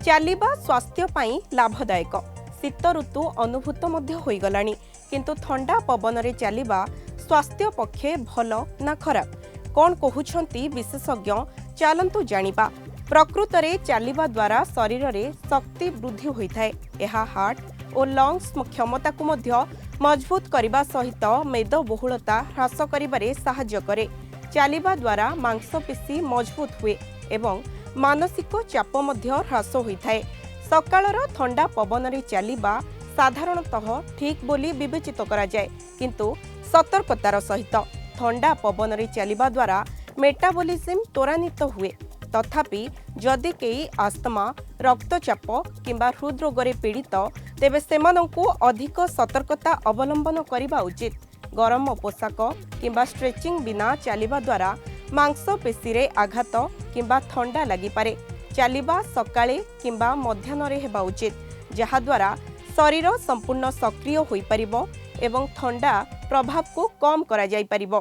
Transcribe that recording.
ଚାଲିବା ସ୍ୱାସ୍ଥ୍ୟ ପାଇଁ ଲାଭଦାୟକ। ଶୀତ ଋତୁ ଅନୁଭୂତ ମଧ୍ୟ ହୋଇଗଲାଣି, କିନ୍ତୁ ଥଣ୍ଡା ପବନରେ ଚାଲିବା ସ୍ୱାସ୍ଥ୍ୟ ପକ୍ଷେ ଭଲ ନା ଖରାପ? କ'ଣ କହୁଛନ୍ତି ବିଶେଷଜ୍ଞ? ଚାଲନ୍ତୁ ଜାଣିବା। ପ୍ରକୃତରେ ଚାଲିବା ଦ୍ୱାରା ଶରୀରରେ ଶକ୍ତି ବୃଦ୍ଧି ହୋଇଥାଏ। ଏହା ହାର୍ଟ ଓ ଲଙ୍ଗସ୍ କ୍ଷମତାକୁ ମଧ୍ୟ ମଜବୁତ କରିବା ସହିତ ମେଦବହୁଳତା ହ୍ରାସ କରିବାରେ ସାହାଯ୍ୟ କରେ। ଚାଲିବା ଦ୍ୱାରା ମାଂସପେଶୀ ମଜବୁତ ହୁଏ ଏବଂ ମାନସିକ ଚାପ ମଧ୍ୟ ହ୍ରାସ ହୋଇଥାଏ। ସକାଳର ଥଣ୍ଡା ପବନରେ ଚାଲିବା ସାଧାରଣତଃ ଠିକ୍ ବୋଲି ବିବେଚିତ କରାଯାଏ, କିନ୍ତୁ ସତର୍କତାର ସହିତ। ଥଣ୍ଡା ପବନରେ ଚାଲିବା ଦ୍ୱାରା ମେଟାବଲିଜିମ୍ ତ୍ୱରାନ୍ୱିତ ହୁଏ। ତଥାପି ଯଦି କେହି ଆସ୍ଥମା, ରକ୍ତଚାପ କିମ୍ବା ହୃଦରୋଗରେ ପୀଡ଼ିତ, ତେବେ ସେମାନଙ୍କୁ ଅଧିକ ସତର୍କତା ଅବଲମ୍ବନ କରିବା ଉଚିତ। ଗରମ ପୋଷାକ କିମ୍ବା ଷ୍ଟ୍ରେଚିଂ ବିନା ଚାଲିବା ଦ୍ୱାରା ମାଂସପେଶୀରେ ଆଘାତ କିମ୍ବା ଥଣ୍ଡା ଲାଗିପାରେ। ଚାଲିବା ସକାଳେ କିମ୍ବା ମଧ୍ୟାହ୍ନରେ ହେବା ଉଚିତ, ଯାହାଦ୍ୱାରା ଶରୀର ସମ୍ପୂର୍ଣ୍ଣ ସକ୍ରିୟ ହୋଇପାରିବ ଏବଂ ଥଣ୍ଡା ପ୍ରଭାବକୁ କମ୍ କରାଯାଇପାରିବ।